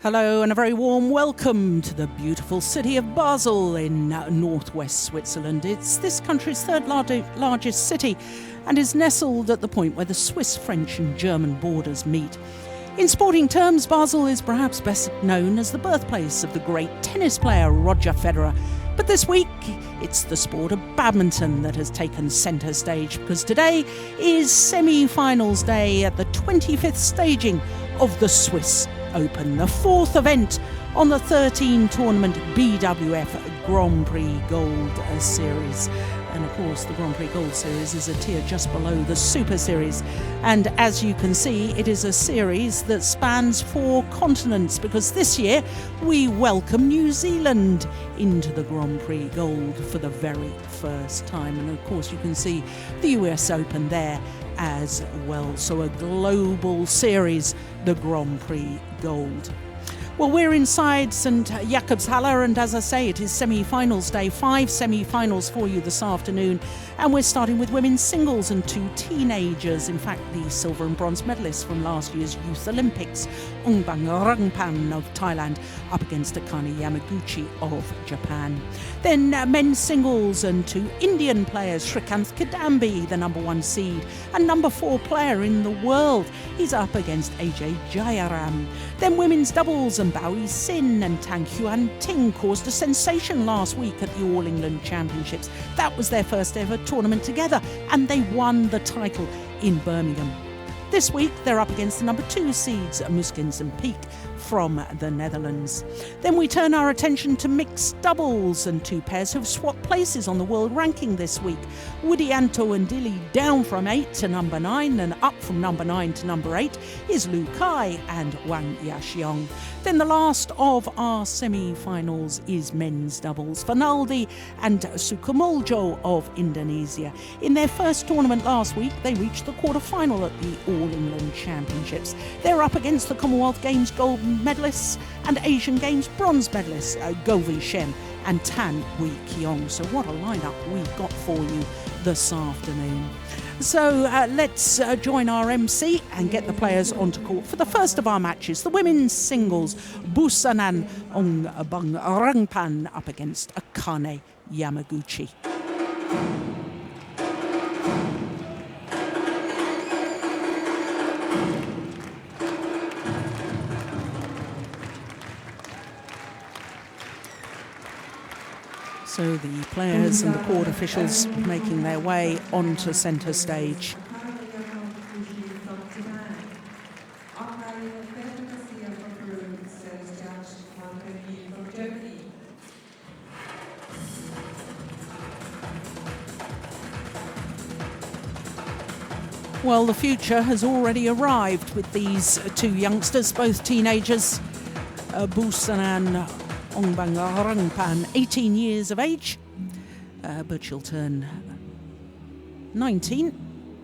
Hello and a very warm welcome to the beautiful city of Basel in northwest Switzerland. It's this country's third largest city and is nestled at the point where the Swiss, French and German borders meet. In sporting terms, Basel is perhaps best known as the birthplace of the great tennis player Roger Federer. But this week, it's the sport of badminton that has taken centre stage, because today is semi-finals day at the 25th staging of the Swiss Open, the fourth event on the 13-tournament BWF Grand Prix Gold Series. And of course, the Grand Prix Gold Series is a tier just below the Super Series. And as you can see, it is a series that spans 4 continents, because this year we welcome New Zealand into the Grand Prix Gold for the very first time. And of course, you can see the US Open there as well. So a global series, the Grand Prix Gold. Well, we're inside St. Jakobshalle, and as I say, it is semi-finals day. 5 semi-finals for you this afternoon, and we're starting with women's singles and 2 teenagers. In fact, the silver and bronze medalists from last year's Youth Olympics, Ongbumrungpan of Thailand up against Akane Yamaguchi of Japan. Then men's singles and 2 Indian players, Srikanth Kadambi, the #1 seed and #4 player in the world. He's up against AJ Jayaram. Then women's doubles, and Bowie Sin and Tang Huan Ting caused a sensation last week at the All England Championships. That was their first ever tournament together, and they won the title in Birmingham. This week, they're up against the #2 seeds, Muskins and Peak from the Netherlands. Then we turn our attention to mixed doubles, and 2 pairs who've swapped places on the world ranking this week. Widianto and Dilly down from 8 to #9, and up from #9 to #8 is Lu Kai and Wang Yaxiong. Then the last of our semi-finals is men's doubles. Fernaldi and Sukamuljo of Indonesia. In their first tournament last week, they reached the quarter-final at the All England Championships. They're up against the Commonwealth Games gold medalists and Asian Games bronze medalists, Govi Shem and Tan Wee Kiong. So what a lineup we've got for you this afternoon. So let's join our MC and get the players onto court for the first of our matches, the women's singles, Busanan Ongbumrungpan up against Akane Yamaguchi. So the players and the court officials making their way onto centre stage. Well, the future has already arrived with these 2 youngsters, both teenagers, Busanan Ongbumrungpan, 18 years of age, but she'll turn 19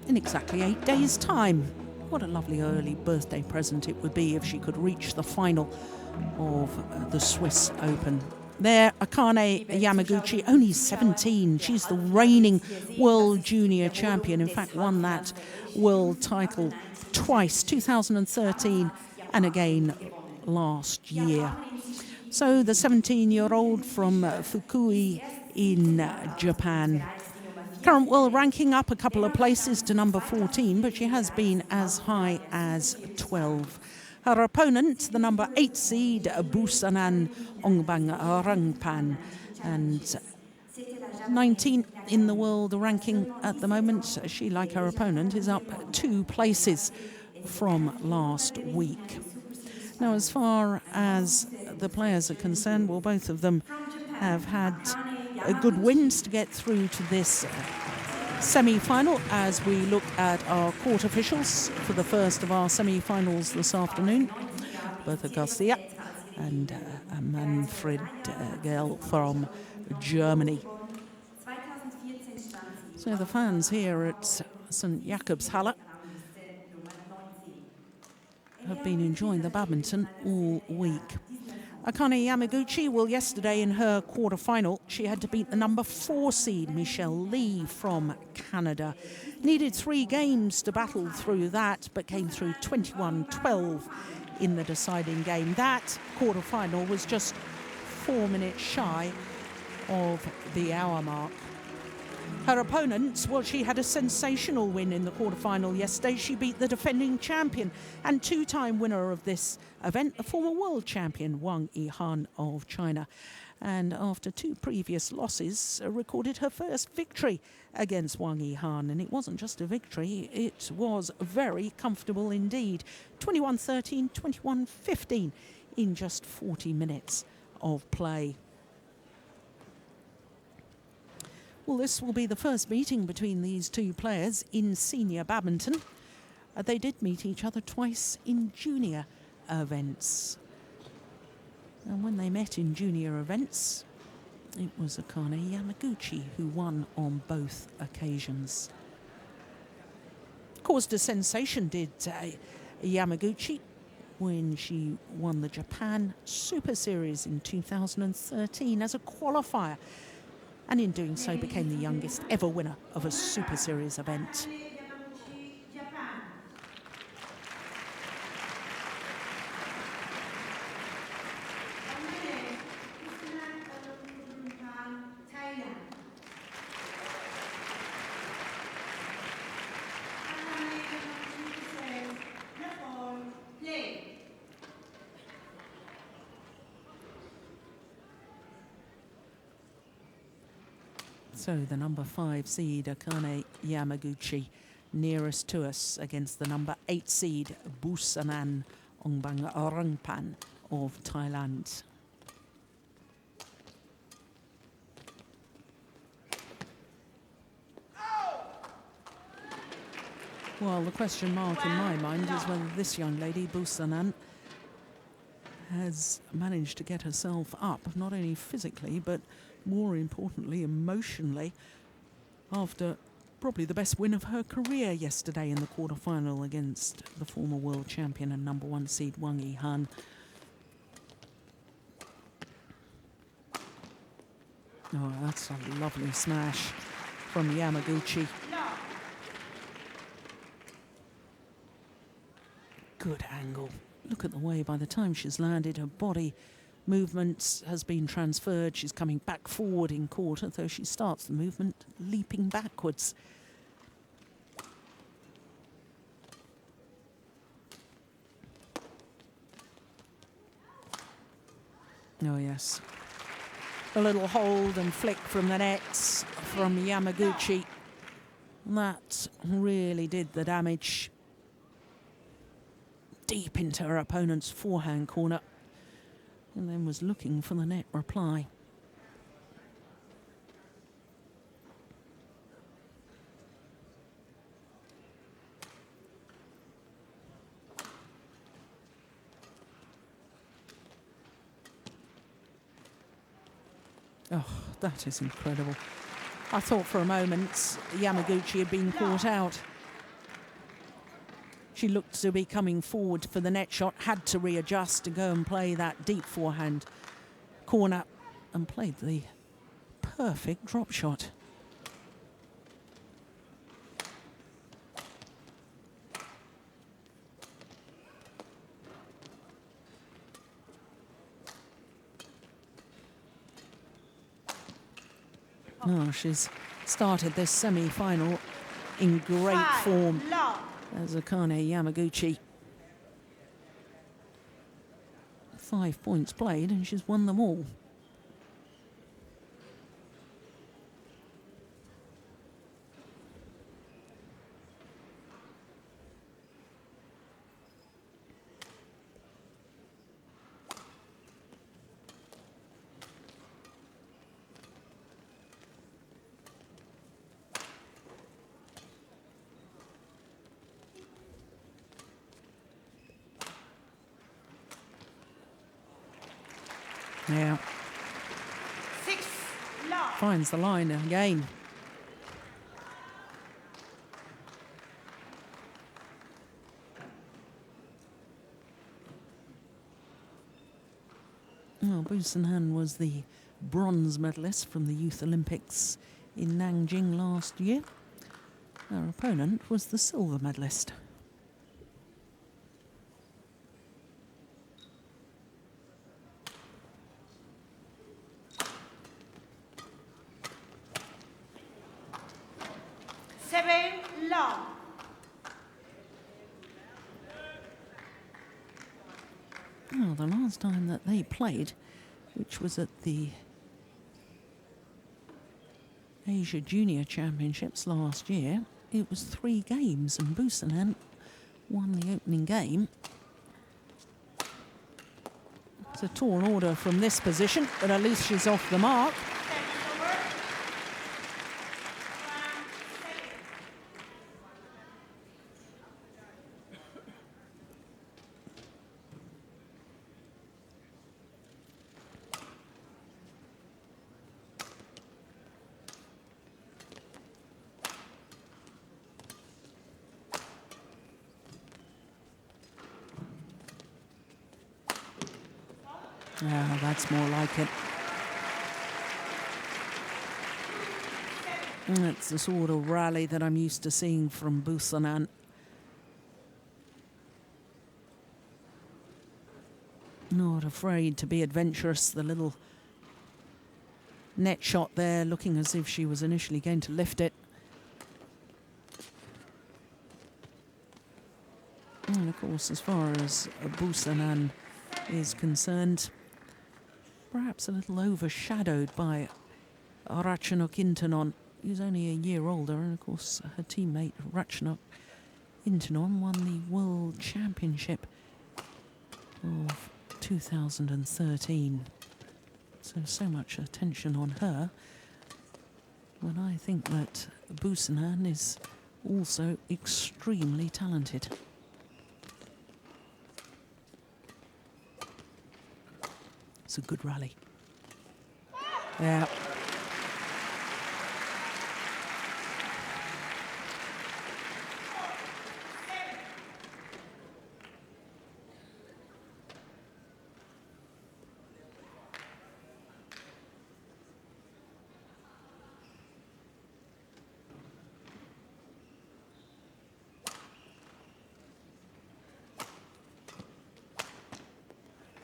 in exactly 8 days' time. What a lovely early birthday present it would be if she could reach the final of the Swiss Open. There, Akane Yamaguchi, only 17. She's the reigning world junior champion. In fact, won that world title twice, 2013 and again last year. So the 17-year-old from Fukui in Japan. Current world ranking up a couple of places to #14, but she has been as high as 12. Her opponent, the #8 seed, Busanan Ongbumrungpan, and 19 in the world ranking at the moment. She, like her opponent, is up 2 places from last week. Now, as far as the players are concerned, well, both of them have had good wins to get through to this semi-final. As we look at our court officials for the first of our semi-finals this afternoon, Bertha Garcia and Manfred Gell from Germany. So the fans here at St. Jakobshalle have been enjoying the badminton all week. Akane Yamaguchi, well, yesterday in her quarter-final, she had to beat the #4 seed, Michelle Lee from Canada. Needed 3 games to battle through that, but came through 21-12 in the deciding game. That quarter-final was just 4 minutes shy of the hour mark. Her opponent, well, she had a sensational win in the quarter-final yesterday. She beat the defending champion and two-time winner of this event, the former world champion Wang Yihan of China. And after two previous losses, recorded her first victory against Wang Yihan. And it wasn't just a victory, it was very comfortable indeed. 21-13, 21-15 in just 40 minutes of play. Well, this will be the first meeting between these two players in senior badminton. They did meet each other twice in junior events. And when they met in junior events, it was Akane Yamaguchi who won on both occasions. Caused a sensation, did Yamaguchi, when she won the Japan Superseries in 2013 as a qualifier, and in doing so became the youngest ever winner of a Super Series event. So the number 5 seed, Akane Yamaguchi, nearest to us against the number 8 seed, Busanan Ongbumrungpan of Thailand. Well, the question mark in my mind is whether this young lady, Busanan, has managed to get herself up, not only physically, but more importantly, emotionally, after probably the best win of her career yesterday in the quarter-final against the former world champion and number 1 seed, Wang Yihan. Oh, that's a lovely smash from Yamaguchi. Good angle. Look at the way by the time she's landed, her body movement has been transferred. She's coming back forward in court, although she starts the movement leaping backwards. Oh, yes. A little hold and flick from the nets from Yamaguchi. That really did the damage. Deep into her opponent's forehand corner. And then was looking for the net reply. Oh, that is incredible. I thought for a moment Yamaguchi had been caught out. She looked to be coming forward for the net shot, had to readjust to go and play that deep forehand corner and played the perfect drop shot. Oh, she's started this semi-final in great form. As Akane Yamaguchi. 5 points played and she's won them all. Yeah. Finds the line again. Oh, Busanan was the bronze medalist from the Youth Olympics in Nanjing last year. Our opponent was the silver medalist. 7 love. Oh, the last time that they played, which was at the Asia Junior Championships last year, it was 3 games and Busanan won the opening game. It's a tall order from this position, but at least she's off the mark. Yeah, that's more like it. It's the sort of rally that I'm used to seeing from Busanan. Not afraid to be adventurous. The little net shot there, looking as if she was initially going to lift it. And of course, as far as Busanan is concerned, perhaps a little overshadowed by Ratchanok Intanon, who's only a year older, and of course her teammate Ratchanok Intanon won the World Championship of 2013. So much attention on her, when I think that Busanan is also extremely talented. It's a good rally. Yeah.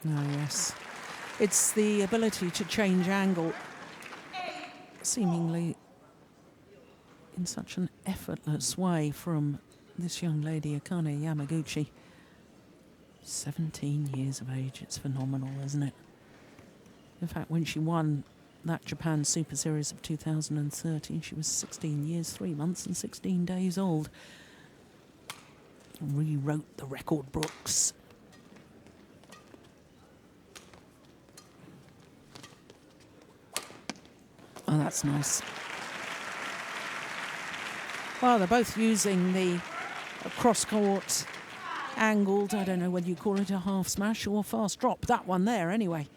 Oh, yes. It's the ability to change angle, seemingly in such an effortless way, from this young lady, Akane Yamaguchi. 17 years of age, it's phenomenal, isn't it? In fact, when she won that Japan Super Series of 2013, she was 16 years, 3 months and 16 days old. Rewrote the record books. Oh, that's nice. Well, they're both using the cross-court angled, I don't know whether you call it a half smash or fast drop. That one there, anyway.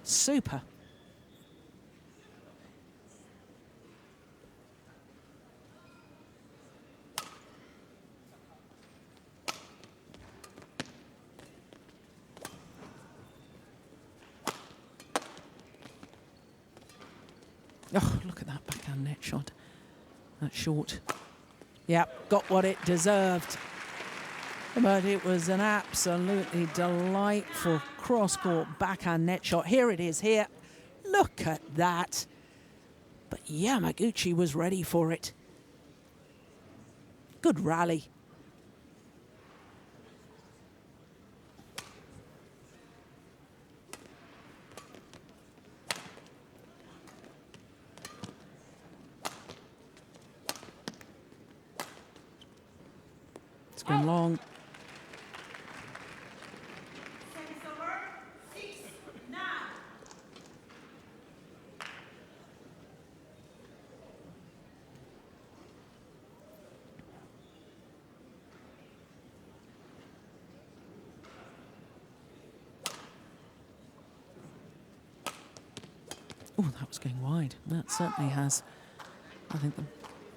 Super. Oh, look at that backhand net shot. That's short. Yep, got what it deserved. But it was an absolutely delightful cross-court backhand net shot. Here it is, here. Look at that. But Yamaguchi was ready for it. Good rally. It's gone long. Oh, that was going wide. That certainly has. I think the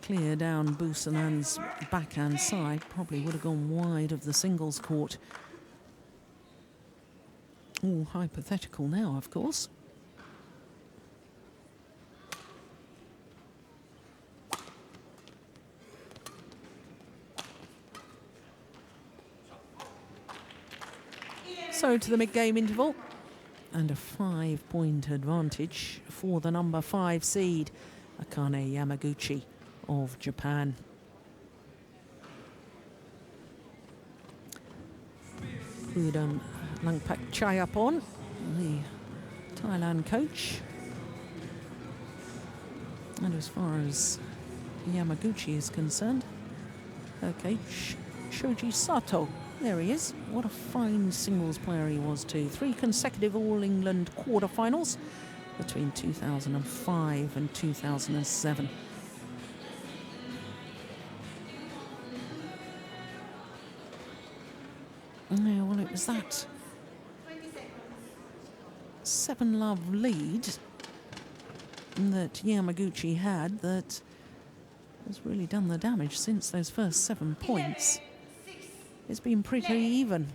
clear down Busanan's backhand side probably would have gone wide of the singles court. All hypothetical now, of course. So to the mid-game interval, and a 5-point advantage for the number 5 seed, Akane Yamaguchi of Japan. Busanan Ongbumrungpan, the Thailand coach. And as far as Yamaguchi is concerned, okay, Shoji Sato, there he is. What a fine singles player he was too. 3 consecutive All England quarterfinals between 2005 and 2007. Yeah, well, it was that 7-love lead that Yamaguchi had that has really done the damage since those first 7 points. It's been pretty even.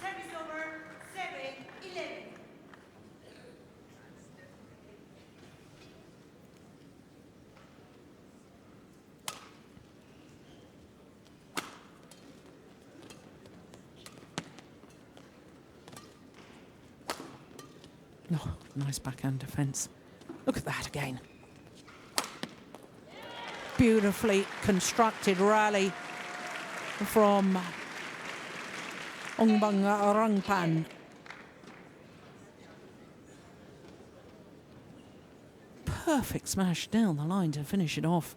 Service over 7-11. Oh, nice backhand defence. Look at that again. Beautifully constructed rally from Ongbumrungpan. Perfect smash down the line to finish it off.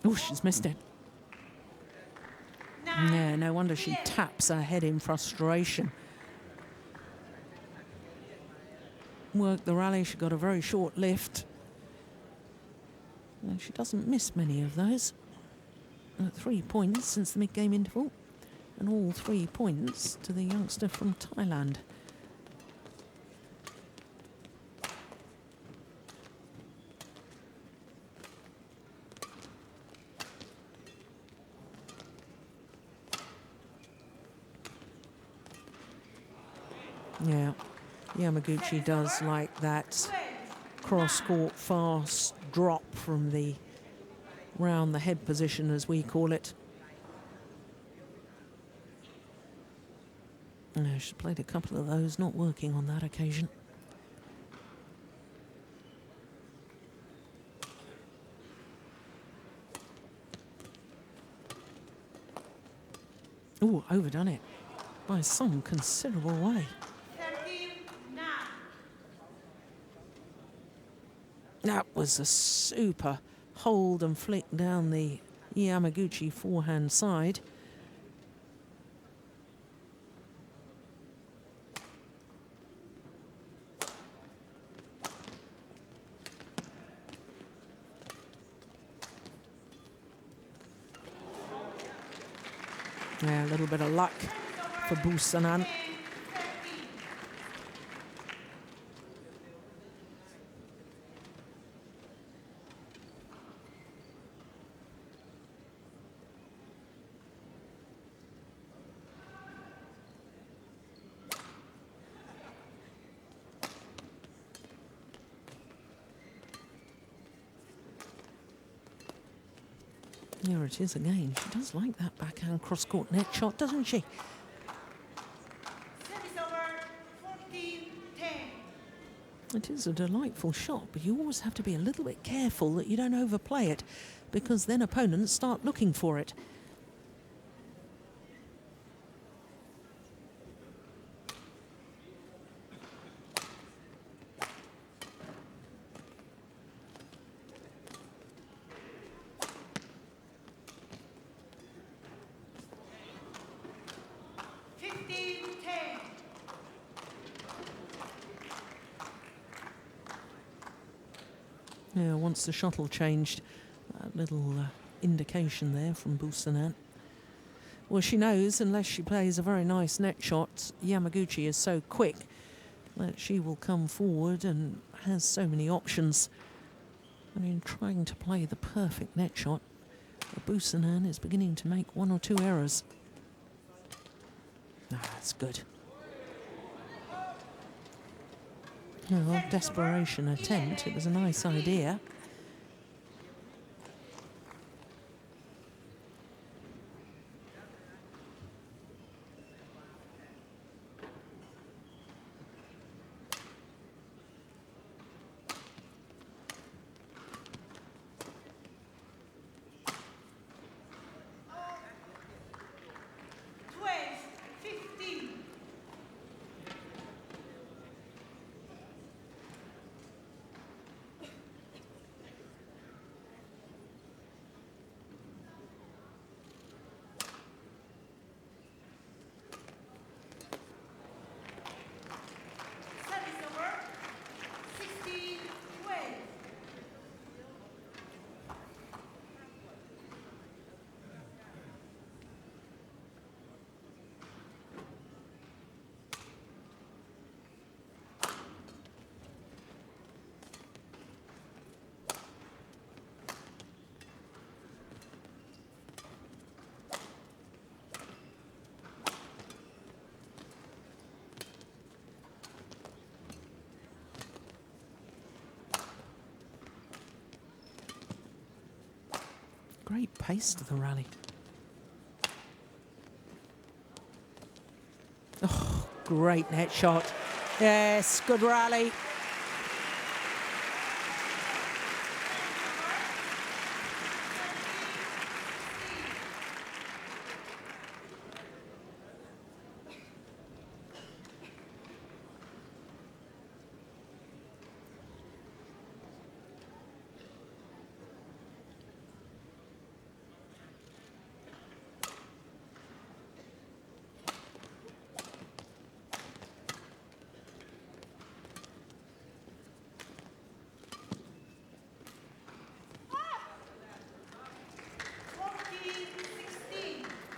Oh, she's missed it. Yeah, no wonder she taps her head in frustration. Worked the rally, she got a very short lift. And she doesn't miss many of those. 3 points since the mid-game interval. And all 3 points to the youngster from Thailand. Yeah, Yamaguchi does like that cross-court fast drop from the round the head position, as we call it. No, she's played a couple of those, not working on that occasion. Oh, overdone it by some considerable way. That was a super hold and flick down the Yamaguchi forehand side. Yeah, a little bit of luck for Busanan. Here it is again. She does like that backhand cross-court net shot, doesn't she? Service over 14-10. It is a delightful shot, but you always have to be a little bit careful that you don't overplay it, because then opponents start looking for it. Yeah, once the shuttle changed, that little indication there from Busanan. Well, she knows unless she plays a very nice net shot, Yamaguchi is so quick that she will come forward and has so many options. I mean, trying to play the perfect net shot, Busanan is beginning to make 1 or 2 errors. Ah, that's good. Well, desperation attempt. It was a nice idea. great pace to the rally. Oh, great net shot. Yes, good rally.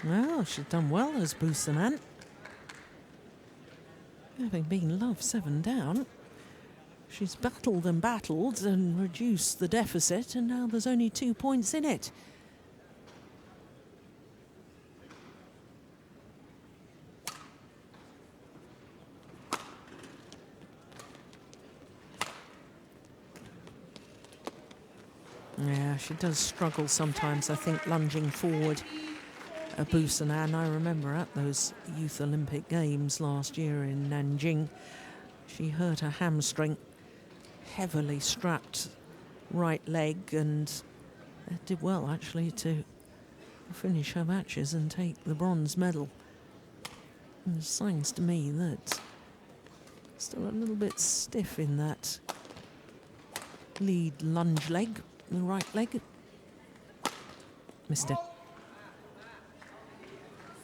Well, she's done well as Busanan. Having been love 7 down, she's battled and reduced the deficit, and now there's only 2 points in it. Yeah, she does struggle sometimes, I think, lunging forward. Busanan, I remember at those Youth Olympic Games last year in Nanjing, she hurt her hamstring, heavily strapped right leg, and did well actually to finish her matches and take the bronze medal. And it signs to me that still a little bit stiff in that lead lunge leg, the right leg. Missed it.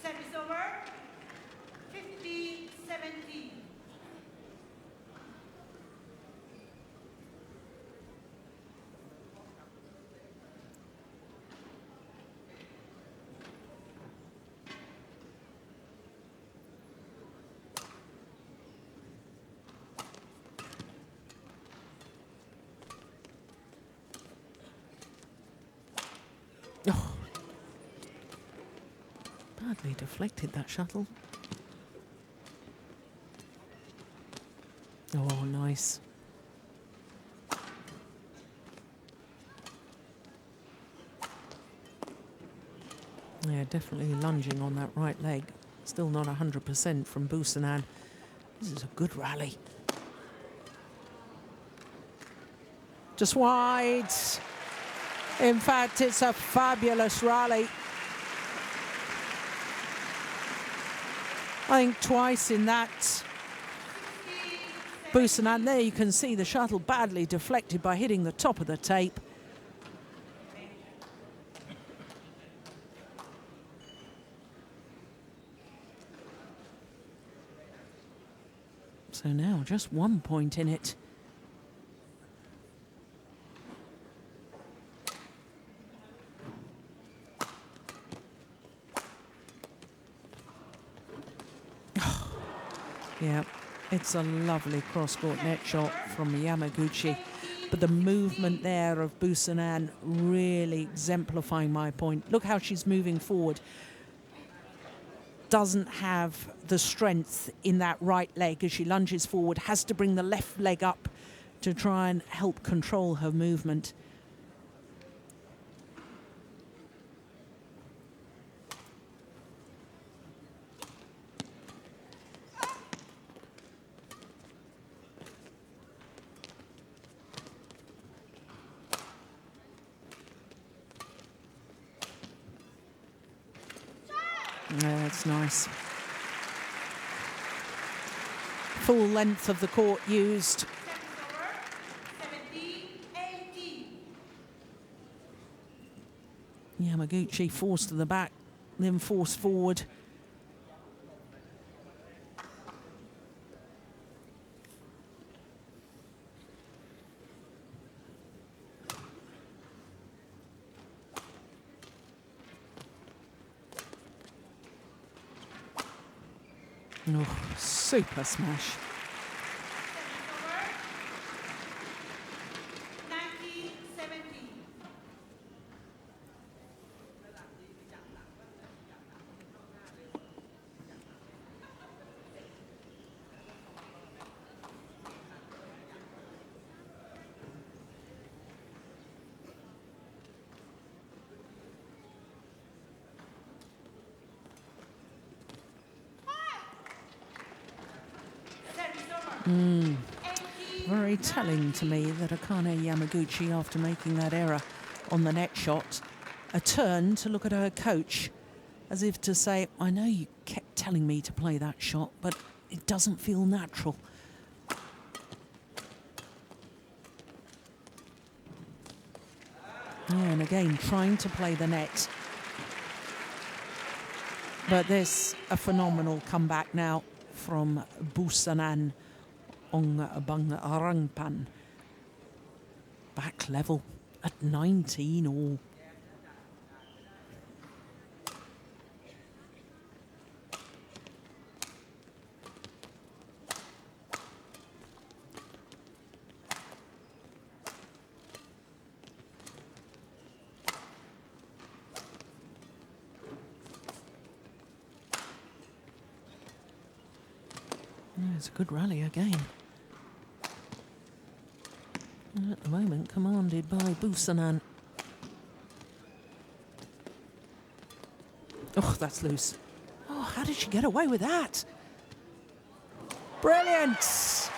Service over. 50-17. Oh. Badly deflected, that shuttle. Oh, nice. Yeah, definitely lunging on that right leg. Still not 100% from Busanan. This is a good rally. Just wide. In fact, it's a fabulous rally. I think twice in that. Busanan, there you can see the shuttle badly deflected by hitting the top of the tape. So now just 1 point in it. Yeah, it's a lovely cross-court net shot from Yamaguchi. But the movement there of Busanan really exemplifying my point. Look how she's moving forward. Doesn't have the strength in that right leg as she lunges forward. Has to bring the left leg up to try and help control her movement. Yeah, that's nice. Full length of the court used. 17-18. Yamaguchi forced to the back, then forced forward. Oh, super smash. 19-17. Very telling to me that Akane Yamaguchi, after making that error on the net shot, a turn to look at her coach as if to say, I know you kept telling me to play that shot, but it doesn't feel natural. Yeah, and again, trying to play the net. But this, a phenomenal comeback now from Busanan Ongbumrungpan. Back level at 19 all. It's a good rally again. And at the moment, commanded by Busanan. Oh, that's loose. Oh, how did she get away with that? Brilliant!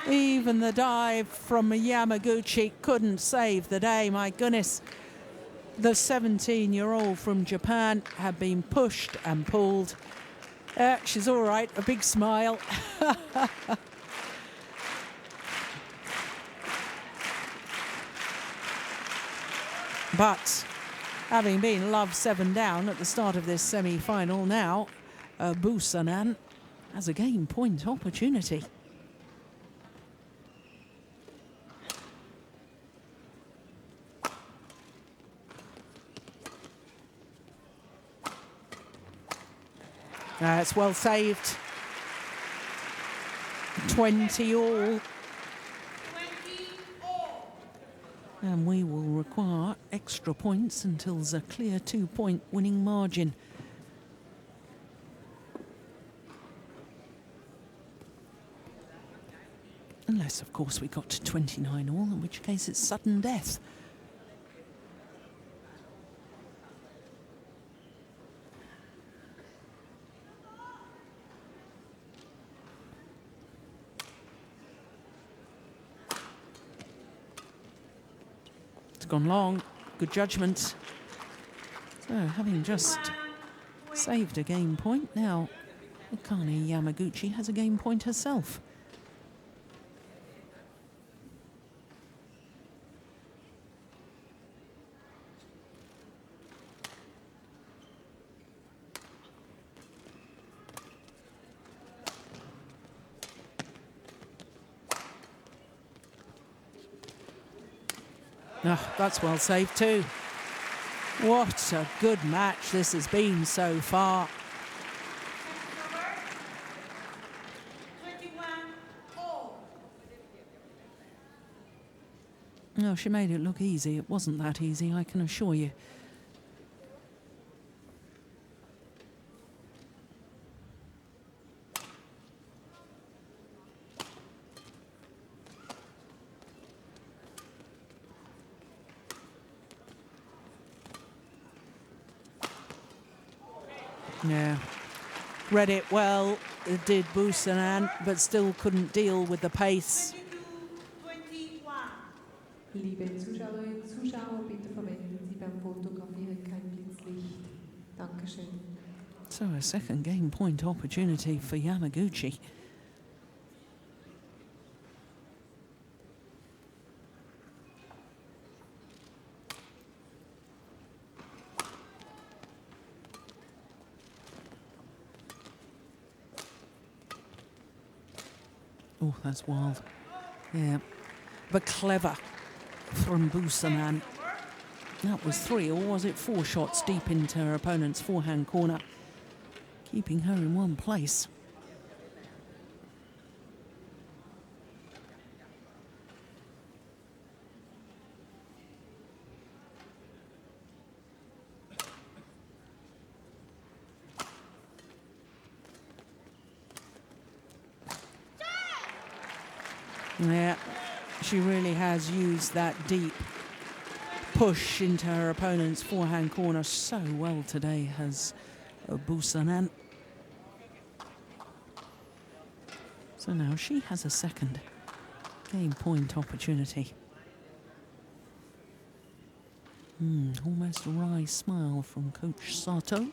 Even the dive from Yamaguchi couldn't save the day, my goodness. The 17-year-old from Japan had been pushed and pulled. She's all right, a big smile. But having been love 7 down at the start of this semi-final now, Busanan has a game point opportunity. It's well saved. 20 all. 20 all. And we will require extra points until there's a clear 2-point winning margin. Unless, of course, we got to 29 all, in which case it's sudden death. Gone long, good judgment. So having just saved a game point, now Akane Yamaguchi has a game point herself. Oh, that's well saved too. What a good match this has been so far. 21 all. No, she made it look easy. It wasn't that easy, I can assure you. Yeah, read it well, it did Busanan, but still couldn't deal with the pace. 22-21. Liebe Zuschauerinnen und Zuschauer, bitte verwenden Sie beim Fotografieren kein Blitzlicht. Dankeschön. So a second game point opportunity for Yamaguchi. Oh, that's wild. Yeah. But clever from Busanan. That was 3, or was it 4 shots deep into her opponent's forehand corner, keeping her in one place. Yeah, She really has used that deep push into her opponent's forehand corner so well today, has Busanan. So now she has a second game point opportunity. Almost a wry smile from Coach Sato.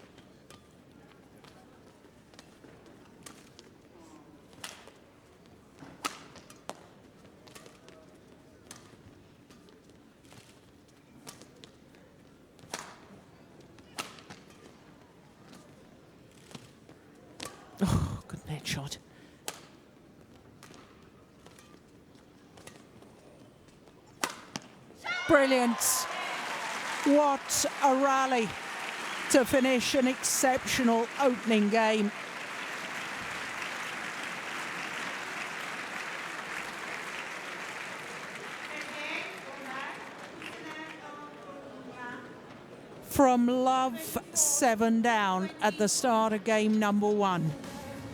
Oh, good net shot. Brilliant. What a rally to finish an exceptional opening game. From love 7 down at the start of game number 1,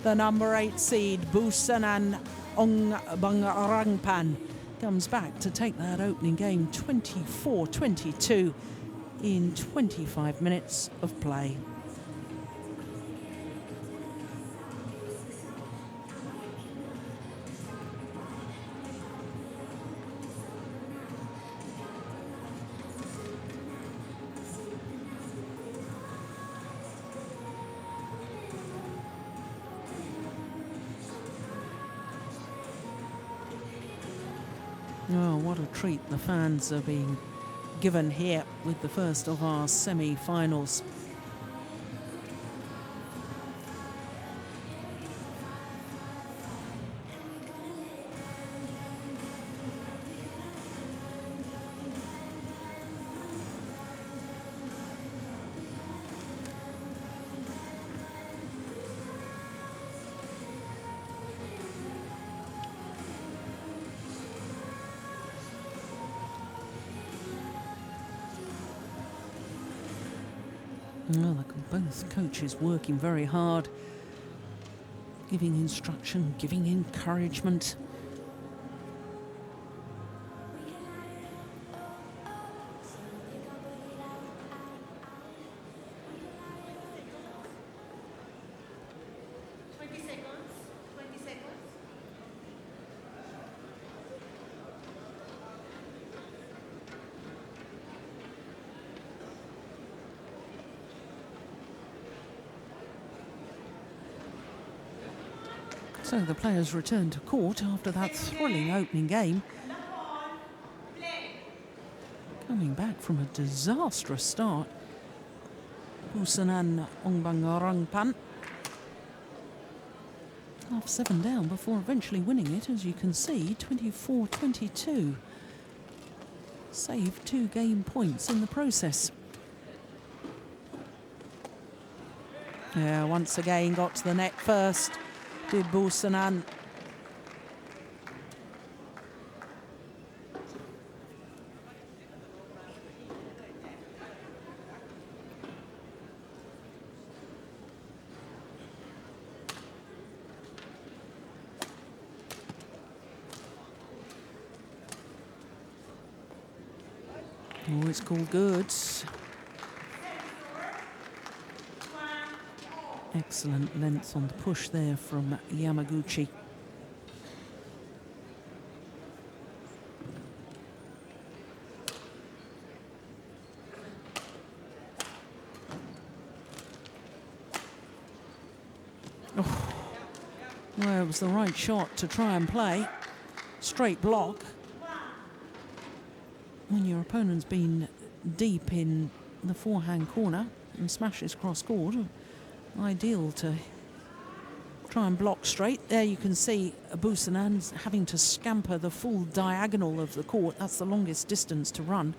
the number 8 seed Busanan Ongbumrungpan comes back to take that opening game 24-22 in 25 minutes of play. Oh, what a treat the fans are being given here with the first of our semi-finals. Well, both coaches working very hard, giving instruction, giving encouragement. So the players return to court after that thrilling opening game. Coming back from a disastrous start, Busanan Ongbumrungpan half 7 down before eventually winning it, as you can see, 24-22. Saved 2 game points in the process. Yeah, once again got to the net first. Did Busanan. Oh, it's called good. Excellent length on the push there from Yamaguchi. Oh, well, it was the right shot to try and play. Straight block. When your opponent's been deep in the forehand corner and smashes cross court, ideal to try and block straight. There you can see Busanan's having to scamper the full diagonal of the court. That's the longest distance to run.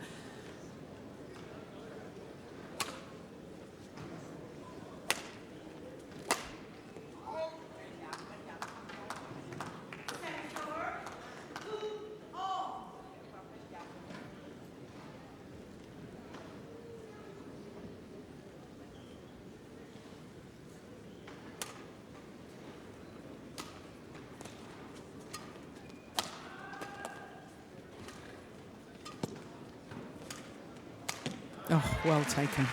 Oh, well taken.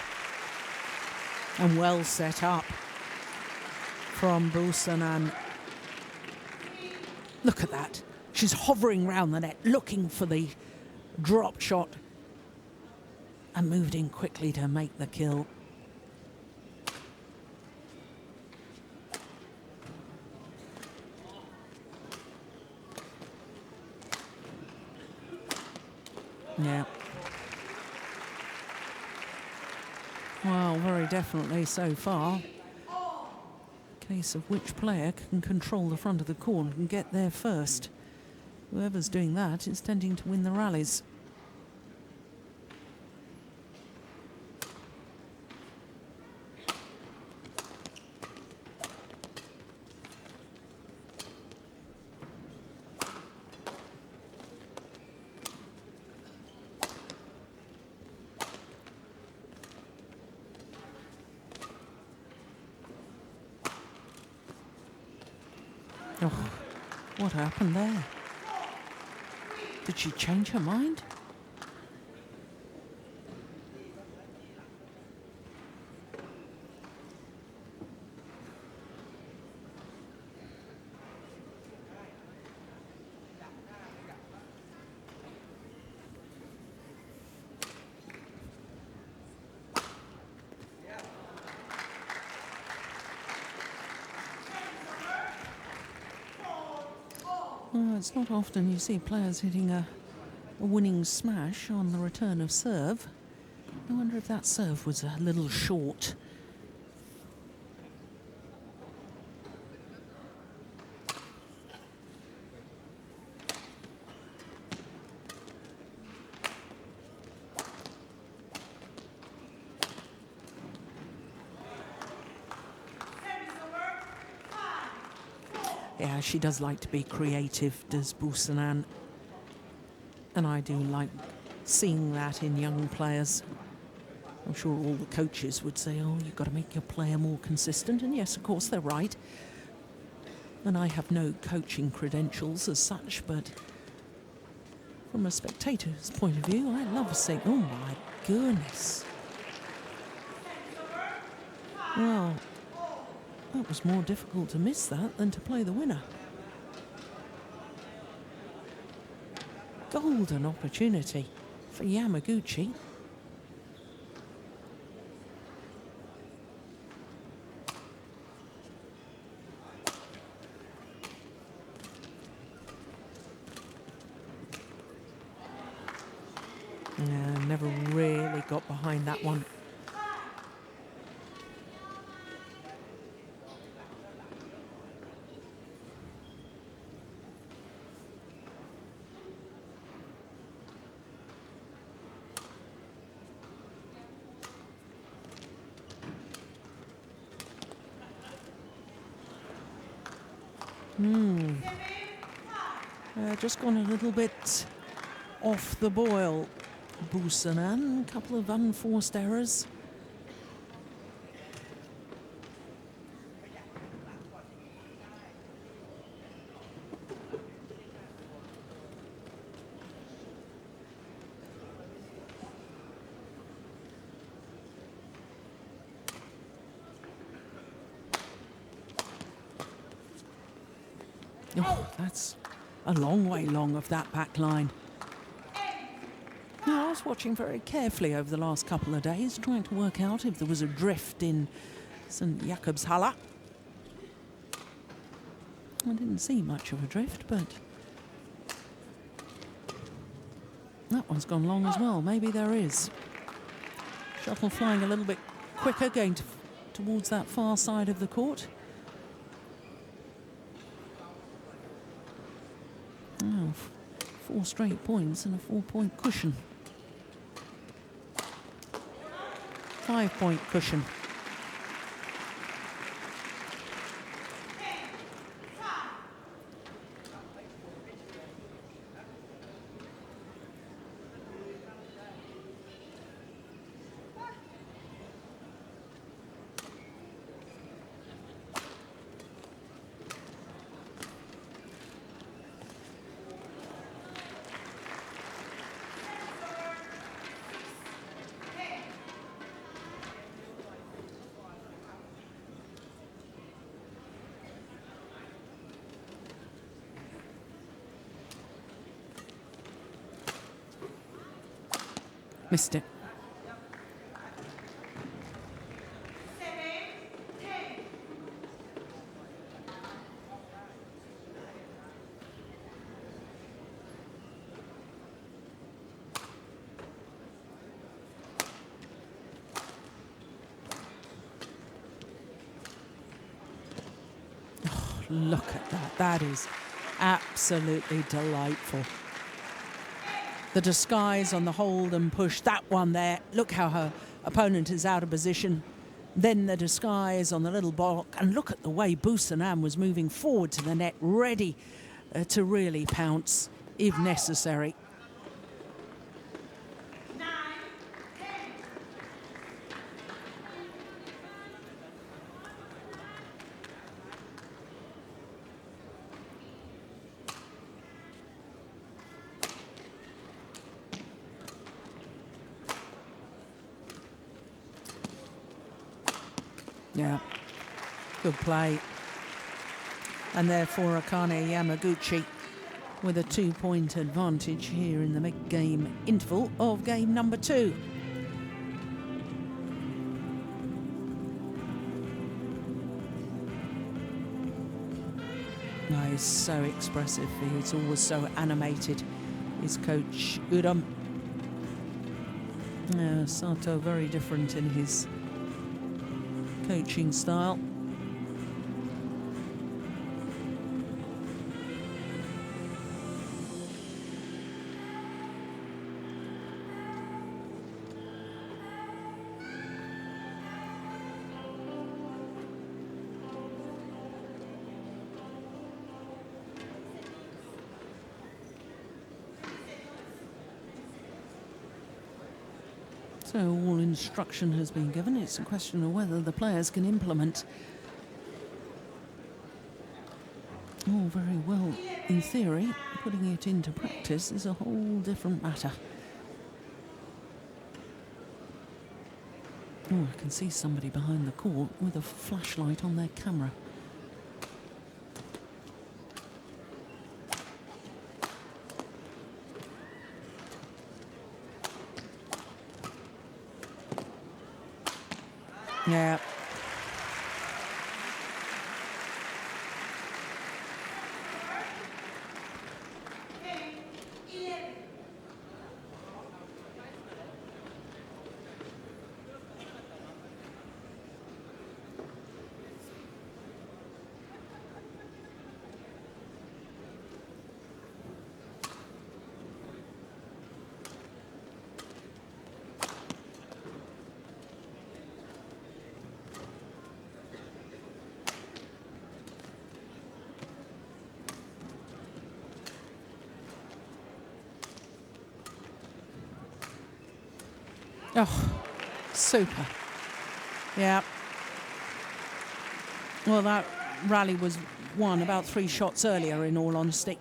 And well set up from Busanan. Look at that. She's hovering round the net, looking for the drop shot, and moved in quickly to make the kill. Yeah. Well, very definitely so far. Case of which player can control the front of the court and get there first. Whoever's doing that is tending to win the rallies. Oh, what happened there? Did she change her mind? Well, it's not often you see players hitting a winning smash on the return of serve. I wonder if that serve was a little short. Yeah, she does like to be creative, does Busanan. And I do like seeing that in young players. I'm sure all the coaches would say, oh, you've got to make your player more consistent. And yes, of course, they're right. And I have no coaching credentials as such, but from a spectator's point of view, I love seeing, oh my goodness. Well, that was more difficult to miss that than to play the winner. Golden opportunity for Yamaguchi. Never really got behind that one. Just gone a little bit off the boil, Busanan. A couple of unforced errors. Oh, that's a long way long of that back line. Now, I was watching very carefully over the last couple of days, trying to work out if there was a drift in St. Jakobshalle. I didn't see much of a drift, but that one's gone long as well. Maybe there is. Shuttle flying a little bit quicker, going towards that far side of the court. Oh, 4 straight points and a 4-point cushion. 5-point cushion. Missed it. 7-10. Look at that. That is absolutely delightful. The disguise on the hold and push, that one there. Look how her opponent is out of position. Then the disguise on the little block. And look at the way Busanan was moving forward to the net, ready to really pounce if necessary. 9-10. Yeah, good play. And therefore Akane Yamaguchi with a 2-point advantage here in the mid-game interval of game number 2. Oh, he's so expressive. He's always so animated. His coach Udam. Sato very different in his coaching style. So all instruction has been given. It's a question of whether the players can implement. All very well in theory. Putting it into practice is a whole different matter. Oh, I can see somebody behind the court with a flashlight on their camera. Yeah. Oh, super. Yeah. Well, that rally was won about 3 shots earlier, in all honesty.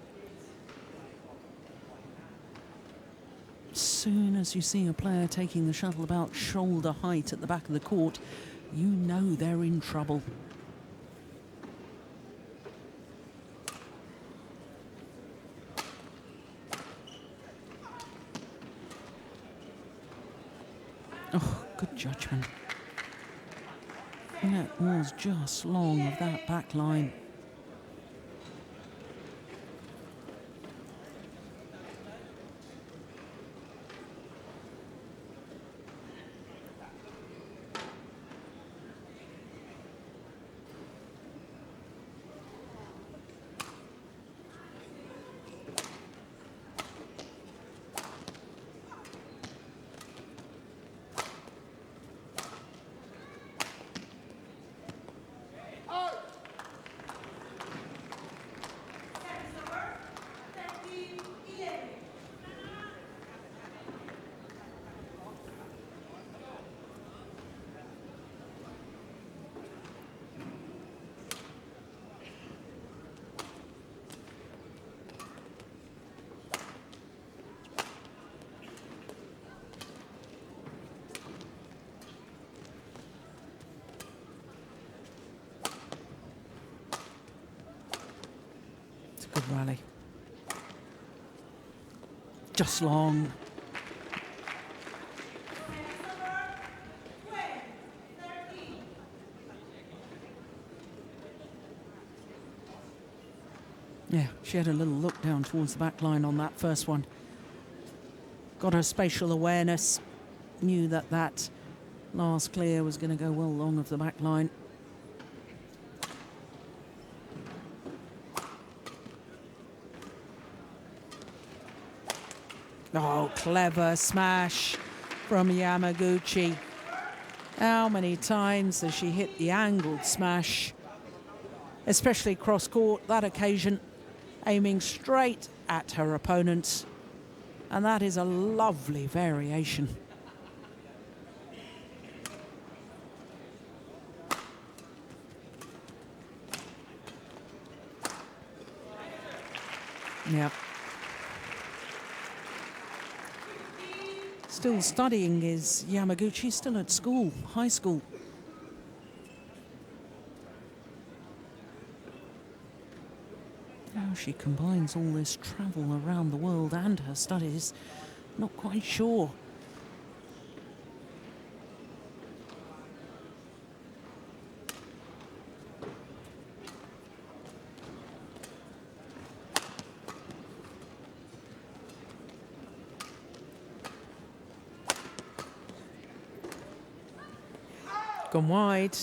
As soon as you see a player taking the shuttle about shoulder height at the back of the court, you know they're in trouble. Oh, good judgment. That was just long of that back line. Good rally. Just long. She had a little look down towards the back line on that first one. Got her spatial awareness, knew that that last clear was going to go well long of the back line. Oh, clever smash from Yamaguchi. How many times has she hit the angled smash, especially cross-court, that occasion, aiming straight at her opponent. And that is a lovely variation. Yep. Still studying is Yamaguchi, still at school, high school. How she combines all this travel around the world and her studies, not quite sure. Gone wide.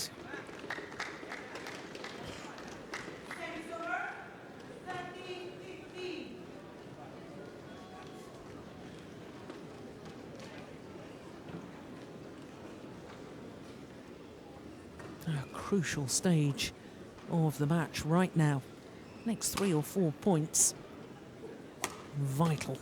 A crucial stage of the match right now. Next 3 or 4 points. Vital.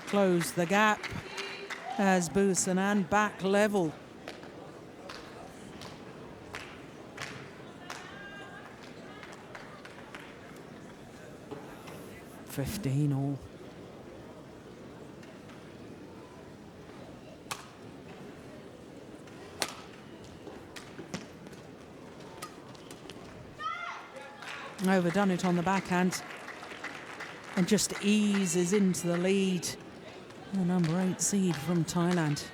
Close the gap as Busanan back level. $15 all. Overdone it on the backhand and just eases into the lead. The number 8 seed from Thailand.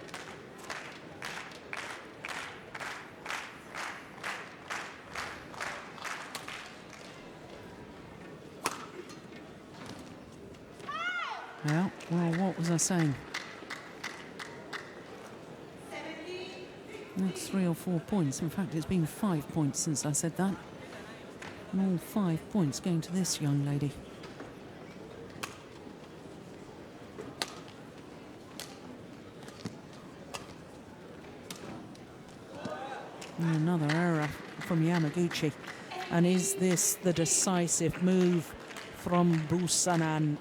Well, what was I saying? Next 3 or 4 points. In fact, it's been 5 points since I said that. And all 5 points going to this young lady. Another error from Yamaguchi. And is this the decisive move from Busanan?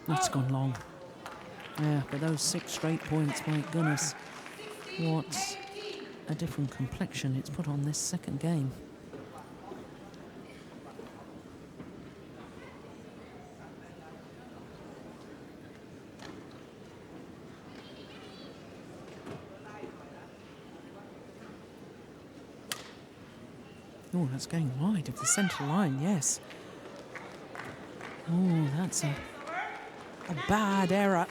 That's gone long. Yeah, but those 6 straight points, my goodness. What a different complexion it's put on this second game. Oh, that's going wide of the centre line, yes. Oh, that's a bad error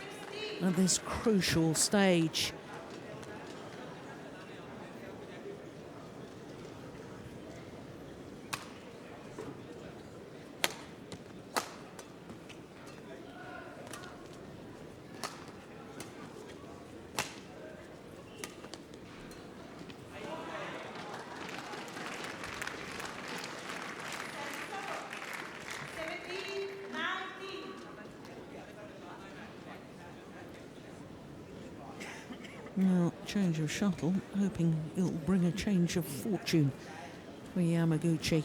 at this crucial stage. Now, change of shuttle, hoping it'll bring a change of fortune for Yamaguchi.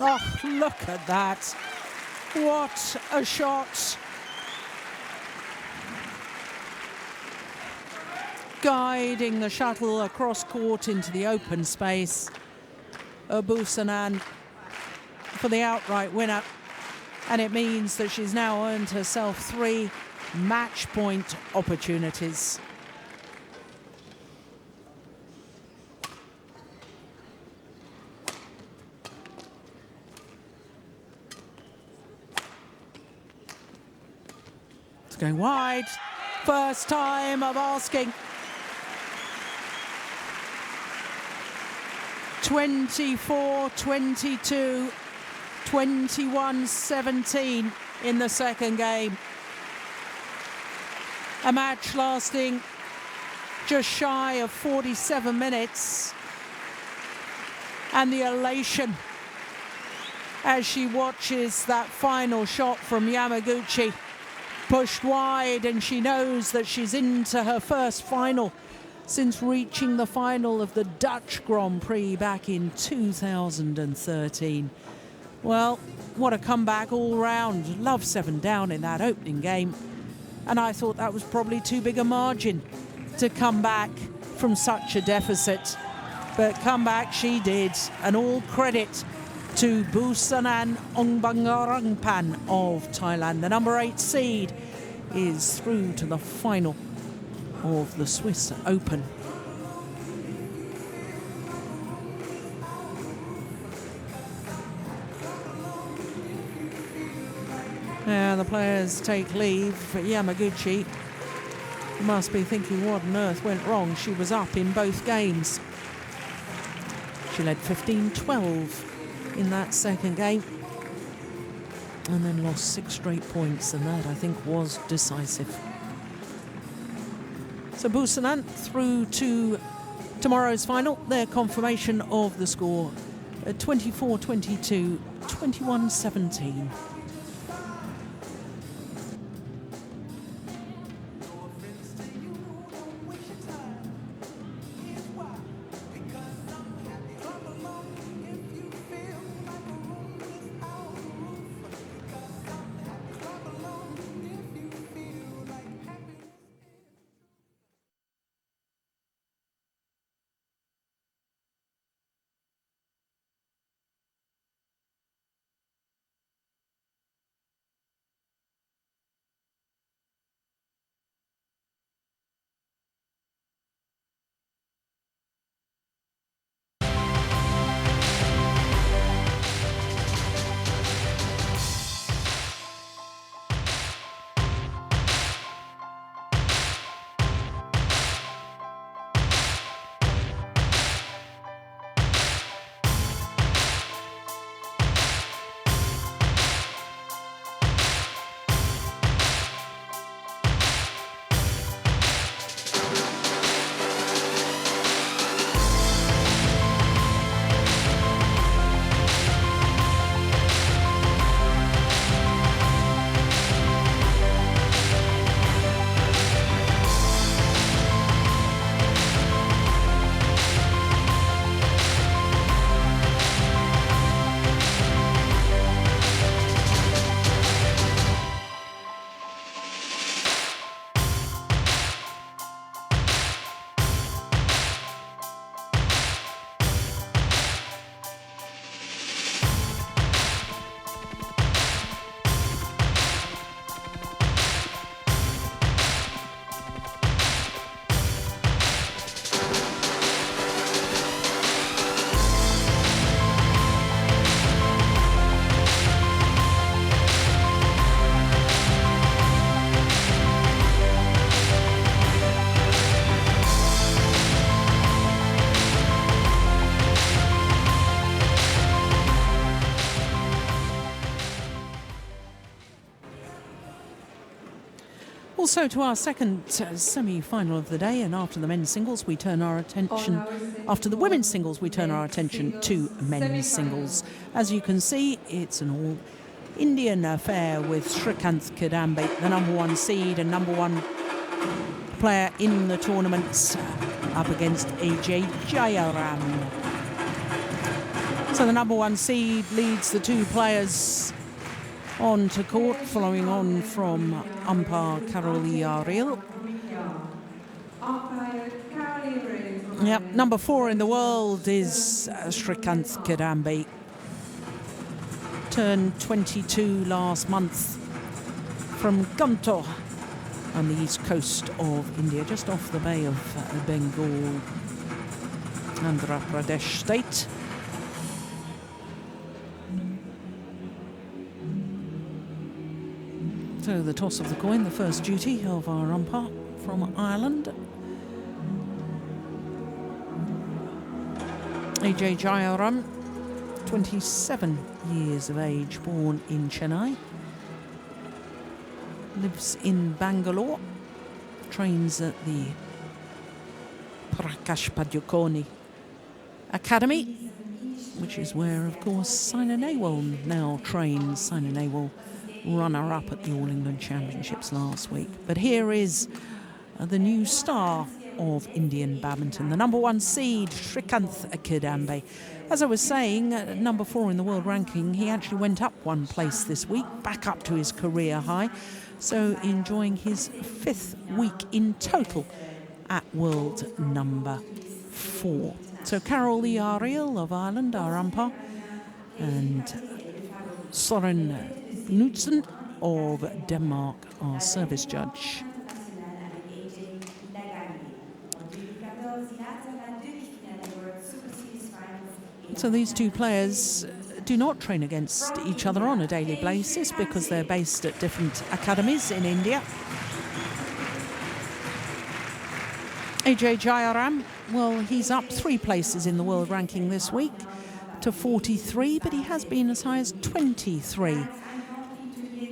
Oh, look at that. What a shot. Guiding the shuttle across court into the open space. Busanan for the outright winner. And it means that she's now earned herself 3 match point opportunities. It's going wide. First time of asking. 24-22, 21-17 in the second game. A match lasting just shy of 47 minutes. And the elation as she watches that final shot from Yamaguchi pushed wide, and she knows that she's into her first final since reaching the final of the Dutch Grand Prix back in 2013. Well, what a comeback all round. Love 7 down in that opening game. And I thought that was probably too big a margin to come back from such a deficit. But come back she did. And all credit to Busanan Ongbumrungpan of Thailand. The number 8 seed is through to the final of the Swiss Open. And the players take leave. Yamaguchi must be thinking what on earth went wrong. She was up in both games. She led 15-12 in that second game and then lost 6 straight points, and that I think was decisive. So Busanan through to tomorrow's final. Their confirmation of the score 24-22, 21-17. Also to our second semi-final of the day, and after the men's singles we turn our attention, after the women's singles we turn our attention to men's singles. As you can see, it's an all-Indian affair with Srikanth Kadambi, the number 1 seed and number 1 player in the tournament, up against AJ Jayaram. So the number 1 seed leads the 2 players on to court, following on from umpire Carol Yaril. Yep, number 4 in the world is Srikanth Kidambi. Turned 22 last month from Guntur on the east coast of India, just off the Bay of Bengal, Andhra Pradesh state. So the toss of the coin, the first duty of our umpire from Ireland. AJ Jayaram, 27 years of age, born in Chennai. Lives in Bangalore, trains at the Prakash Padukone Academy, which is where, of course, Saina Nehwal now trains. Saina Nehwal, runner-up at the All England Championships last week. But here is the new star of Indian badminton, the number 1 seed, Srikanth Kidambi. As I was saying, at number 4 in the world ranking, he actually went up 1 place this week, back up to his career high. So enjoying his 5th week in total at world number 4. So Carol Yaril of Ireland, our umpire, and Soren Knudsen of Denmark, our service judge. So these 2 players do not train against each other on a daily basis because they're based at different academies in India. AJ Jayaram, well, he's up 3 places in the world ranking this week to 43, but he has been as high as 23.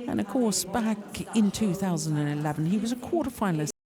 And of course, back in 2011, he was a quarter-finalist